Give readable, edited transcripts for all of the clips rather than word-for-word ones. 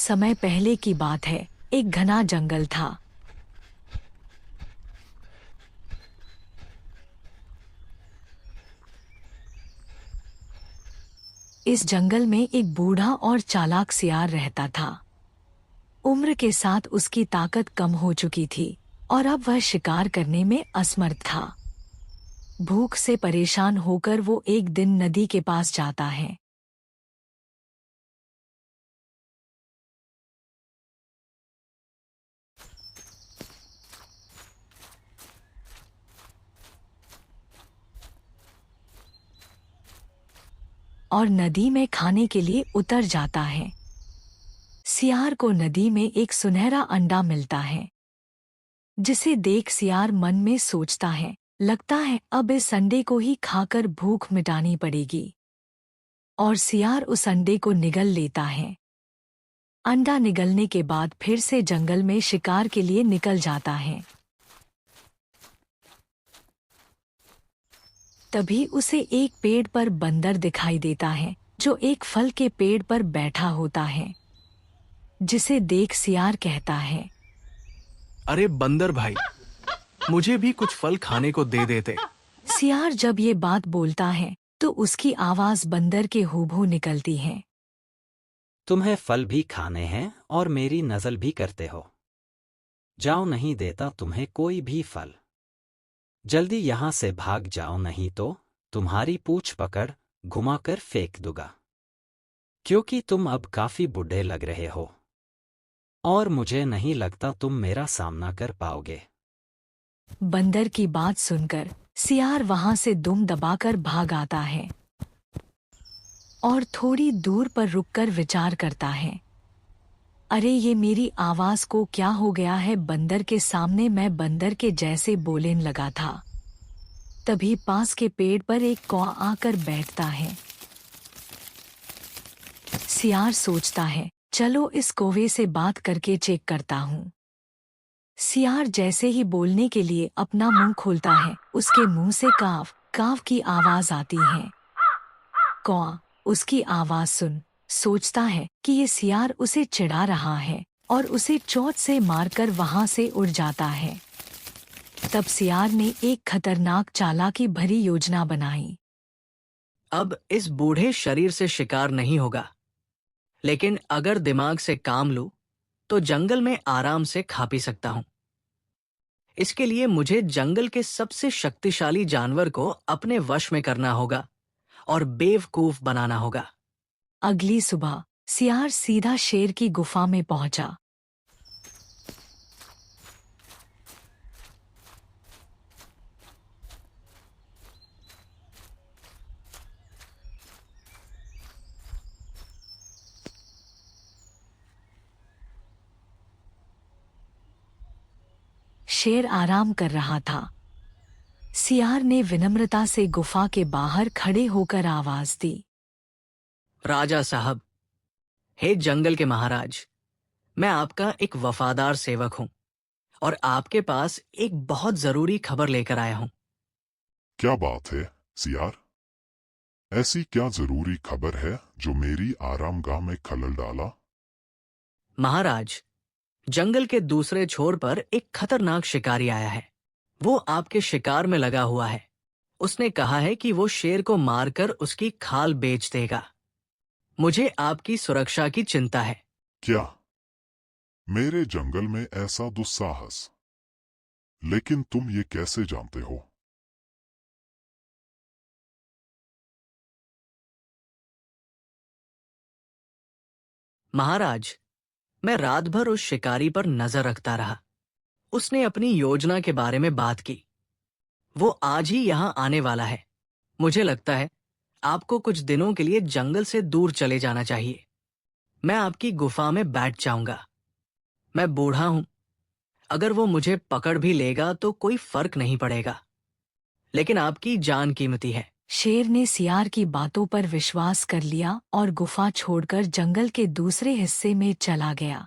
समय पहले की बात है। एक घना जंगल था। इस जंगल में एक बूढ़ा और चालाक सियार रहता था। उम्र के साथ उसकी ताकत कम हो चुकी थी और अब वह शिकार करने में असमर्थ था। भूख से परेशान होकर वो एक दिन नदी के पास जाता है। और नदी में खाने के लिए उतर जाता है। सियार को नदी में एक सुनहरा अंडा मिलता है, जिसे देख सियार मन में सोचता है, लगता है अब इस अंडे को ही खाकर भूख मिटानी पड़ेगी। और सियार उस अंडे को निगल लेता है। अंडा निगलने के बाद फिर से जंगल में शिकार के लिए निकल जाता है। तभी उसे एक पेड़ पर बंदर दिखाई देता है, जो एक फल के पेड़ पर बैठा होता है। जिसे देख सियार कहता है, अरे बंदर भाई, मुझे भी कुछ फल खाने को दे देते। सियार जब ये बात बोलता है तो उसकी आवाज बंदर के हूबहू निकलती है। तुम्हें फल भी खाने हैं और मेरी नज़ल भी करते हो। जाओ, नहीं देता तुम्हें कोई भी फल। जल्दी यहाँ से भाग जाओ, नहीं तो तुम्हारी पूंछ पकड़ घुमाकर फेंक दूंगा। क्योंकि तुम अब काफी बूढ़े लग रहे हो और मुझे नहीं लगता तुम मेरा सामना कर पाओगे। बंदर की बात सुनकर सियार वहां से दुम दबाकर भाग आता है और थोड़ी दूर पर रुककर विचार करता है, अरे ये मेरी आवाज को क्या हो गया है। बंदर के सामने मैं बंदर के जैसे बोलने लगा था। तभी पास के पेड़ पर एक कौआ आकर बैठता है। सियार सोचता है, चलो इस कौवे से बात करके चेक करता हूँ। सियार जैसे ही बोलने के लिए अपना मुंह खोलता है, उसके मुंह से काव काव की आवाज आती है। कौआ उसकी आवाज सुन सोचता है कि ये सियार उसे चिढ़ा रहा है और उसे चोंच से मारकर वहां से उड़ जाता है। तब सियार ने एक खतरनाक चालाकी भरी योजना बनाई। अब इस बूढ़े शरीर से शिकार नहीं होगा, लेकिन अगर दिमाग से काम लूं तो जंगल में आराम से खा पी सकता हूं। इसके लिए मुझे जंगल के सबसे शक्तिशाली जानवर को अपने वश में करना होगा और बेवकूफ बनाना होगा। अगली सुबह सियार सीधा शेर की गुफा में पहुंचा। शेर आराम कर रहा था। सियार ने विनम्रता से गुफा के बाहर खड़े होकर आवाज दी, राजा साहब, हे जंगल के महाराज, मैं आपका एक वफादार सेवक हूं और आपके पास एक बहुत जरूरी खबर लेकर आया हूं। क्या बात है सियार? ऐसी क्या जरूरी खबर है जो मेरी आरामगाह में खलल डाला? महाराज, जंगल के दूसरे छोर पर एक खतरनाक शिकारी आया है। वो आपके शिकार में लगा हुआ है। उसने कहा है कि वो शेर को मारकर उसकी खाल बेच देगा। मुझे आपकी सुरक्षा की चिंता है। क्या मेरे जंगल में ऐसा दुस्साहस? लेकिन तुम ये कैसे जानते हो? महाराज, मैं रात भर उस शिकारी पर नजर रखता रहा। उसने अपनी योजना के बारे में बात की। वो आज ही यहाँ आने वाला है। मुझे लगता है आपको कुछ दिनों के लिए जंगल से दूर चले जाना चाहिए। मैं आपकी गुफा में बैठ जाऊंगा। मैं बूढ़ा हूं। अगर वो मुझे पकड़ भी लेगा तो कोई फर्क नहीं पड़ेगा, लेकिन आपकी जान कीमती है। शेर ने सियार की बातों पर विश्वास कर लिया और गुफा छोड़कर जंगल के दूसरे हिस्से में चला गया।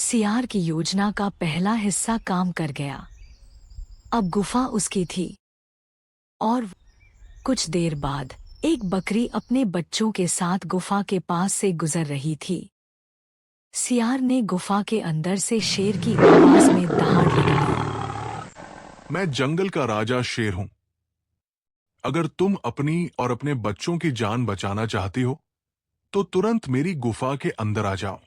सियार की योजना का पहला हिस्सा काम कर गया। अब गुफा उसकी थी। और कुछ देर बाद एक बकरी अपने बच्चों के साथ गुफा के पास से गुजर रही थी। सियार ने गुफा के अंदर से शेर की आवाज में दहाड़ लगाई। मैं जंगल का राजा शेर हूं। अगर तुम अपनी और अपने बच्चों की जान बचाना चाहती हो तो तुरंत मेरी गुफा के अंदर आ जाओ,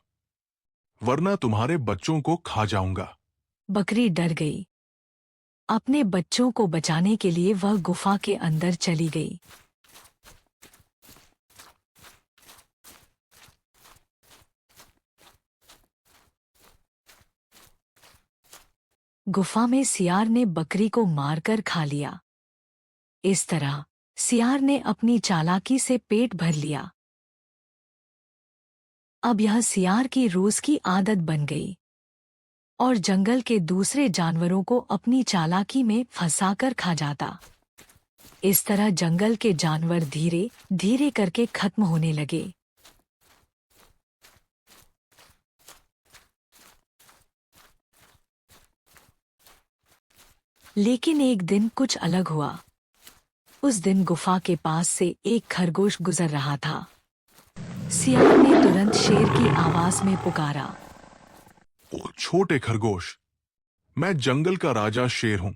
वरना तुम्हारे बच्चों को खा जाऊंगा। बकरी डर गई। अपने बच्चों को बचाने के लिए वह गुफा के अंदर चली गई। गुफा में सियार ने बकरी को मारकर खा लिया। इस तरह सियार ने अपनी चालाकी से पेट भर लिया। अब यह सियार की रोज की आदत बन गई और जंगल के दूसरे जानवरों को अपनी चालाकी में फंसाकर खा जाता। इस तरह जंगल के जानवर धीरे धीरे करके खत्म होने लगे। लेकिन एक दिन कुछ अलग हुआ। उस दिन गुफा के पास से एक खरगोश गुजर रहा था। सियार ने तुरंत शेर की आवाज में पुकारा। ओ छोटे खरगोश, मैं जंगल का राजा शेर हूं।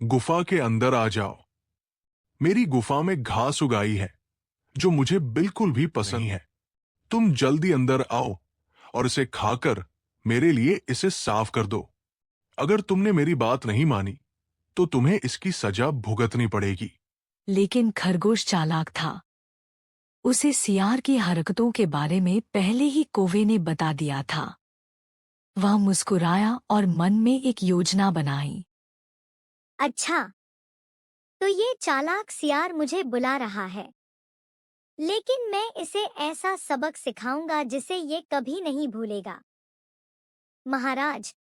गुफा के अंदर आ जाओ। मेरी गुफा में घास उगाई है जो मुझे बिल्कुल भी पसंद नहीं है। तुम जल्दी अंदर आओ और इसे खाकर मेरे लिए इसे साफ कर दो। अगर तुमने मेरी बात नहीं मानी तो तुम्हें इसकी सजा भुगतनी पड़ेगी। लेकिन खरगोश चालाक था। उसे सियार की हरकतों के बारे में पहले ही कौवे ने बता दिया था। वह मुस्कुराया और मन में एक योजना बनाई। अच्छा, तो ये चालाक सियार मुझे बुला रहा है, लेकिन मैं इसे ऐसा सबक सिखाऊंगा जिसे ये कभी नहीं भूलेगा। महाराज,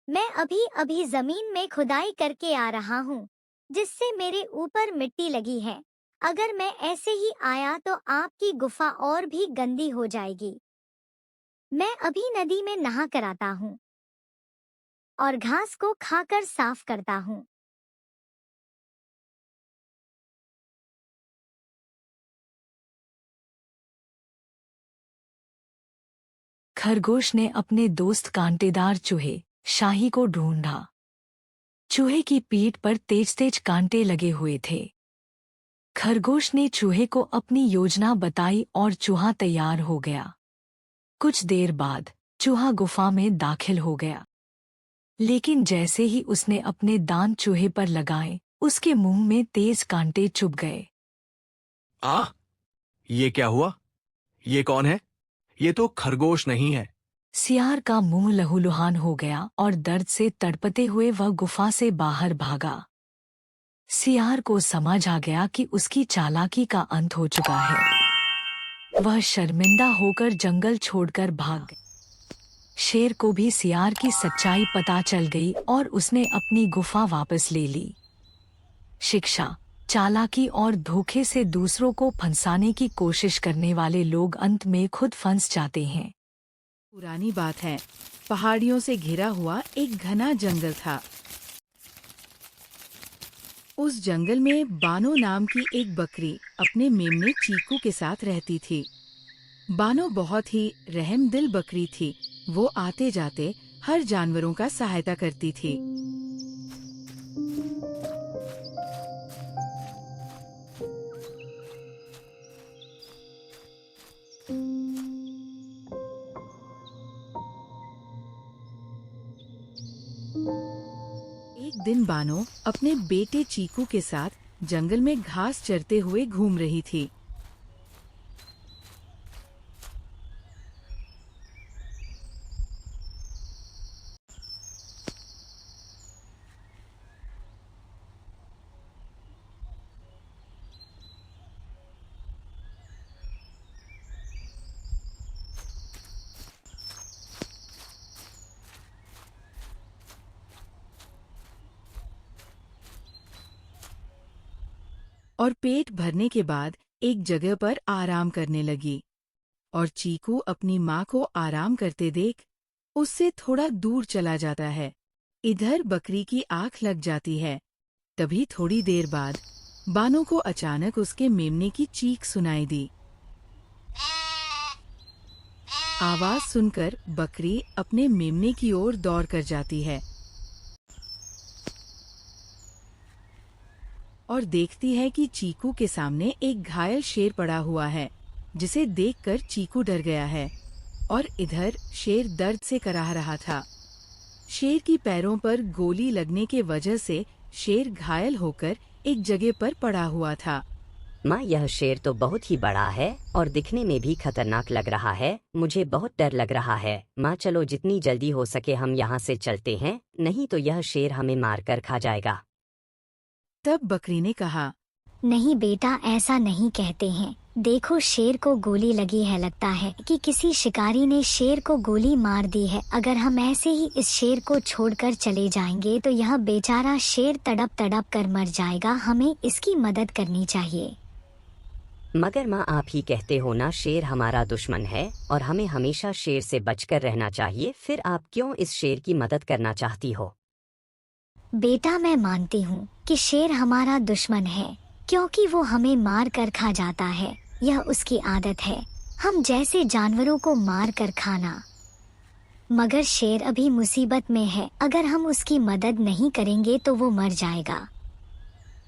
मैं अभी अभी जमीन में खुदाई करके आ रहा हूँ, जिससे मेरे ऊपर मिट्टी लगी है। अगर मैं ऐसे ही आया तो आपकी गुफा और भी गंदी हो जाएगी। मैं अभी नदी में नहा कर आता हूँ और घास को खाकर साफ करता हूँ। खरगोश ने अपने दोस्त कांटेदार चूहे शाही को ढूंढा। चूहे की पीठ पर तेज तेज कांटे लगे हुए थे। खरगोश ने चूहे को अपनी योजना बताई और चूहा तैयार हो गया। कुछ देर बाद चूहा गुफा में दाखिल हो गया। लेकिन जैसे ही उसने अपने दांत चूहे पर लगाए, उसके मुंह में तेज कांटे चुभ गए। ये क्या हुआ? ये कौन है? ये तो खरगोश नहीं है। सियार का मुंह लहूलुहान हो गया और दर्द से तड़पते हुए वह गुफा से बाहर भागा। सियार को समझ आ गया कि उसकी चालाकी का अंत हो चुका है। वह शर्मिंदा होकर जंगल छोड़कर भाग गया। शेर को भी सियार की सच्चाई पता चल गई और उसने अपनी गुफा वापस ले ली। शिक्षा: चालाकी और धोखे से दूसरों को फंसाने की कोशिश करने वाले लोग अंत में खुद फंस जाते हैं। पुरानी बात है, पहाड़ियों से घिरा हुआ एक घना जंगल था। उस जंगल में बानो नाम की एक बकरी अपने मेमने चीकू के साथ रहती थी। बानो बहुत ही रहमदिल बकरी थी। वो आते जाते हर जानवरों का सहायता करती थी। एक दिन बानो अपने बेटे चीकू के साथ जंगल में घास चरते हुए घूम रही थी। और पेट भरने के बाद एक जगह पर आराम करने लगी। और चीकू अपनी माँ को आराम करते देख उससे थोड़ा दूर चला जाता है। इधर बकरी की आंख लग जाती है। तभी थोड़ी देर बाद बानो को अचानक उसके मेमने की चीख सुनाई दी। आवाज सुनकर बकरी अपने मेमने की ओर दौड़ कर जाती है और देखती है कि चीकू के सामने एक घायल शेर पड़ा हुआ है, जिसे देखकर चीकू डर गया है और इधर शेर दर्द से कराह रहा था। शेर की पैरों पर गोली लगने के वजह से शेर घायल होकर एक जगह पर पड़ा हुआ था। माँ, यह शेर तो बहुत ही बड़ा है और दिखने में भी खतरनाक लग रहा है। मुझे बहुत डर लग रहा है। माँ, चलो जितनी जल्दी हो सके हम यहाँ से चलते हैं, नहीं तो यह शेर हमें मारकर खा जाएगा। तब बकरी ने कहा, नहीं बेटा, ऐसा नहीं कहते हैं। देखो, शेर को गोली लगी है। लगता है कि किसी शिकारी ने शेर को गोली मार दी है। अगर हम ऐसे ही इस शेर को छोड़कर चले जाएंगे तो यह बेचारा शेर तड़प तड़प कर मर जाएगा। हमें इसकी मदद करनी चाहिए। मगर माँ, आप ही कहते हो ना शेर हमारा दुश्मन है और हमें हमेशा शेर से बचकर रहना चाहिए। फिर आप क्यों इस शेर की मदद करना चाहती हो? बेटा, मैं मानती हूँ कि शेर हमारा दुश्मन है, क्योंकि वो हमें मार कर खा जाता है। यह उसकी आदत है, हम जैसे जानवरों को मार कर खाना। मगर शेर अभी मुसीबत में है। अगर हम उसकी मदद नहीं करेंगे तो वो मर जाएगा।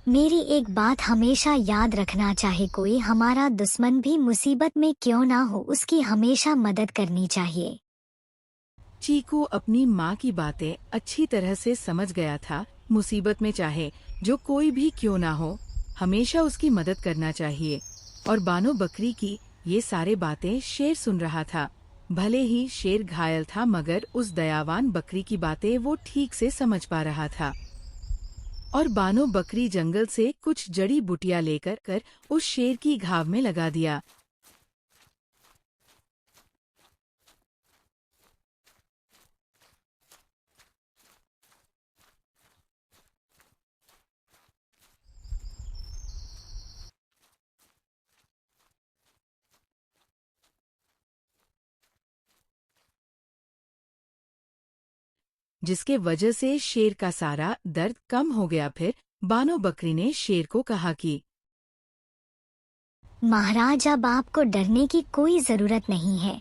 मेरी एक बात हमेशा याद रखना, चाहे कोई हमारा दुश्मन भी मुसीबत में क्यों ना हो, उसकी हमेशा मदद करनी चाहिए। चीकू अपनी माँ की बातें अच्छी तरह से समझ गया था। मुसीबत में चाहे जो कोई भी क्यों ना हो, हमेशा उसकी मदद करना चाहिए। और बानो बकरी की ये सारे बातें शेर सुन रहा था। भले ही शेर घायल था, मगर उस दयावान बकरी की बातें वो ठीक से समझ पा रहा था। और बानो बकरी जंगल से कुछ जड़ी बूटियां लेकर उस शेर की घाव में लगा दिया। जिसके वजह से शेर का सारा दर्द कम हो गया। फिर बानो बकरी ने शेर को कहा कि महाराज, अब आपको डरने की कोई जरूरत नहीं है।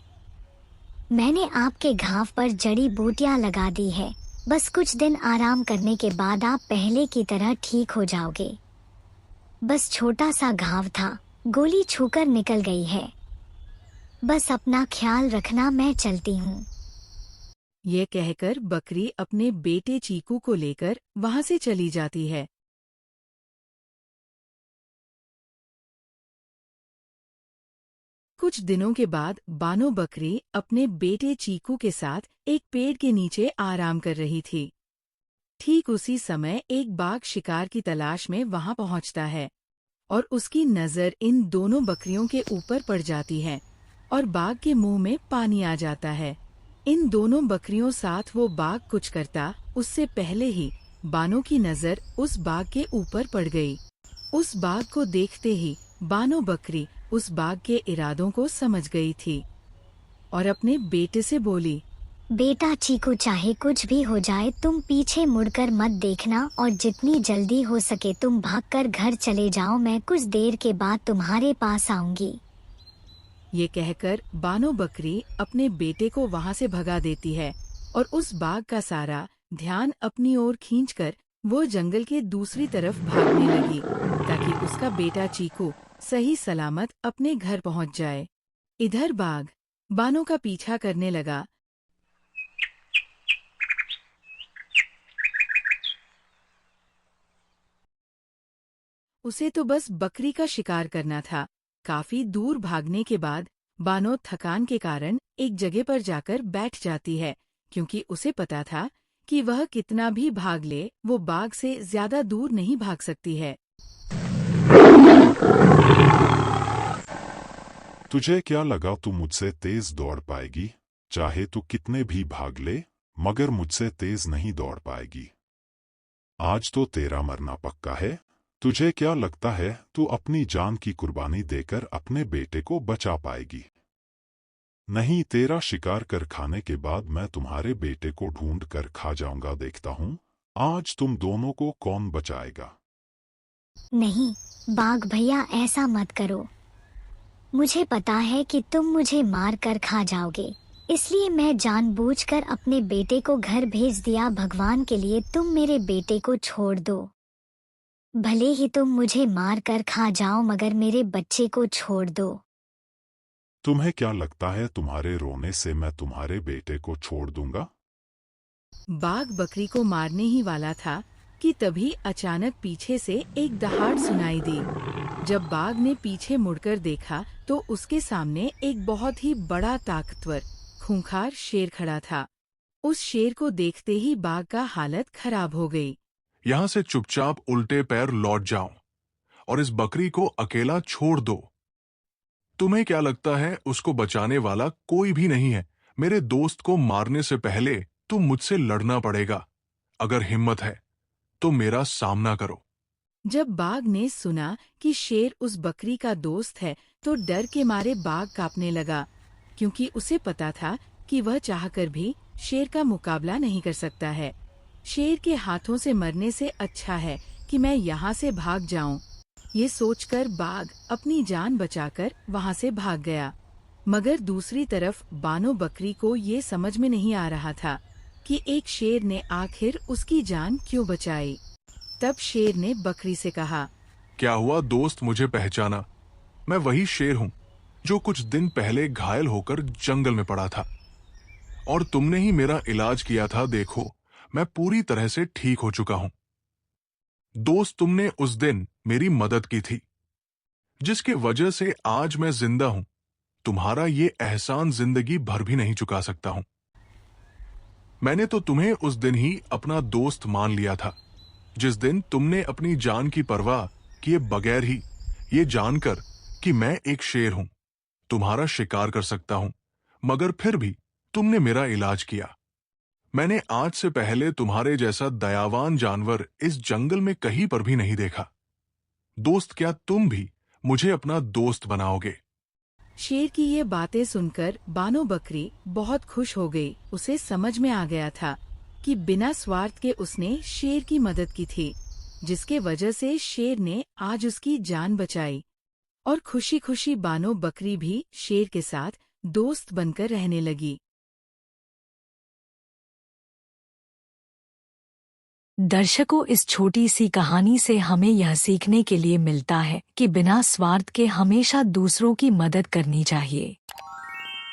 मैंने आपके घाव पर जड़ी बूटियां लगा दी है। बस कुछ दिन आराम करने के बाद आप पहले की तरह ठीक हो जाओगे। बस छोटा सा घाव था, गोली छूकर निकल गई है। बस अपना ख्याल रखना, मैं चलती हूँ। ये कहकर बकरी अपने बेटे चीकू को लेकर वहां से चली जाती है। कुछ दिनों के बाद बानो बकरी अपने बेटे चीकू के साथ एक पेड़ के नीचे आराम कर रही थी। ठीक उसी समय एक बाघ शिकार की तलाश में वहां पहुंचता है और उसकी नजर इन दोनों बकरियों के ऊपर पड़ जाती है और बाघ के मुंह में पानी आ जाता है। इन दोनों बकरियों साथ वो बाघ कुछ करता उससे पहले ही बानो की नजर उस बाघ के ऊपर पड़ गई। उस बाघ को देखते ही बानो बकरी उस बाघ के इरादों को समझ गई थी और अपने बेटे से बोली, बेटा चीकू, चाहे कुछ भी हो जाए तुम पीछे मुड़कर मत देखना और जितनी जल्दी हो सके तुम भागकर घर चले जाओ। मैं कुछ देर के बाद तुम्हारे पास आऊंगी। ये कहकर बानो बकरी अपने बेटे को वहां से भगा देती है और उस बाघ का सारा ध्यान अपनी ओर खींचकर वो जंगल के दूसरी तरफ भागने लगी ताकि उसका बेटा चीकू सही सलामत अपने घर पहुंच जाए। इधर बाघ बानो का पीछा करने लगा। उसे तो बस बकरी का शिकार करना था। काफी दूर भागने के बाद बानो थकान के कारण एक जगह पर जाकर बैठ जाती है, क्योंकि उसे पता था कि वह कितना भी भाग ले वो बाघ से ज्यादा दूर नहीं भाग सकती है। तुझे क्या लगा तू मुझसे तेज दौड़ पाएगी? चाहे तू कितने भी भाग ले, मगर मुझसे तेज नहीं दौड़ पाएगी। आज तो तेरा मरना पक्का है। तुझे क्या लगता है तू अपनी जान की कुर्बानी देकर अपने बेटे को बचा पाएगी? नहीं, तेरा शिकार कर खाने के बाद मैं तुम्हारे बेटे को ढूंढ कर खा जाऊंगा। देखता हूँ आज तुम दोनों को कौन बचाएगा। नहीं बाघ भैया, ऐसा मत करो। मुझे पता है कि तुम मुझे मार कर खा जाओगे, इसलिए मैं जानबूझकर अपने बेटे को घर भेज दिया। भगवान के लिए तुम मेरे बेटे को छोड़ दो। भले ही तुम मुझे मार कर खा जाओ, मगर मेरे बच्चे को छोड़ दो। तुम्हें क्या लगता है तुम्हारे रोने से मैं तुम्हारे बेटे को छोड़ दूंगा? बाघ बकरी को मारने ही वाला था कि तभी अचानक पीछे से एक दहाड़ सुनाई दी। जब बाघ ने पीछे मुड़कर देखा तो उसके सामने एक बहुत ही बड़ा ताकतवर खूंखार शेर खड़ा था। उस शेर को देखते ही बाघ का हालत खराब हो गई। यहां से चुपचाप उल्टे पैर लौट जाओ और इस बकरी को अकेला छोड़ दो। तुम्हें क्या लगता है उसको बचाने वाला कोई भी नहीं है? मेरे दोस्त को मारने से पहले तुम मुझसे लड़ना पड़ेगा। अगर हिम्मत है तो मेरा सामना करो। जब बाघ ने सुना कि शेर उस बकरी का दोस्त है तो डर के मारे बाघ कांपने लगा, क्योंकि उसे पता था कि वह चाहकर भी शेर का मुकाबला नहीं कर सकता है। शेर के हाथों से मरने से अच्छा है कि मैं यहाँ से भाग जाऊं। ये सोचकर बाघ अपनी जान बचाकर वहाँ से भाग गया। मगर दूसरी तरफ बानो बकरी को ये समझ में नहीं आ रहा था कि एक शेर ने आखिर उसकी जान क्यों बचाई। तब शेर ने बकरी से कहा, क्या हुआ दोस्त, मुझे पहचाना? मैं वही शेर हूं जो कुछ दिन पहले घायल होकर जंगल में पड़ा था और तुमने ही मेरा इलाज किया था। देखो मैं पूरी तरह से ठीक हो चुका हूं। दोस्त, तुमने उस दिन मेरी मदद की थी जिसके वजह से आज मैं जिंदा हूं। तुम्हारा ये एहसान जिंदगी भर भी नहीं चुका सकता हूं। मैंने तो तुम्हें उस दिन ही अपना दोस्त मान लिया था, जिस दिन तुमने अपनी जान की परवाह किए बगैर ही ये जानकर कि मैं एक शेर हूं, तुम्हारा शिकार कर सकता हूं, मगर फिर भी तुमने मेरा इलाज किया। मैंने आज से पहले तुम्हारे जैसा दयावान जानवर इस जंगल में कहीं पर भी नहीं देखा। दोस्त, क्या तुम भी मुझे अपना दोस्त बनाओगे? शेर की ये बातें सुनकर बानो बकरी बहुत खुश हो गई। उसे समझ में आ गया था कि बिना स्वार्थ के उसने शेर की मदद की थी, जिसके वजह से शेर ने आज उसकी जान बचाई। और खुशी खुशी बानो बकरी भी शेर के साथ दोस्त बनकर रहने लगी। दर्शकों, इस छोटी सी कहानी से हमें यह सीखने के लिए मिलता है कि बिना स्वार्थ के हमेशा दूसरों की मदद करनी चाहिए।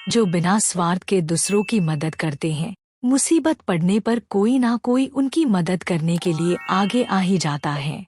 जो बिना स्वार्थ के दूसरों की मदद करते हैं, मुसीबत पड़ने पर कोई ना कोई उनकी मदद करने के लिए आगे आ ही जाता है।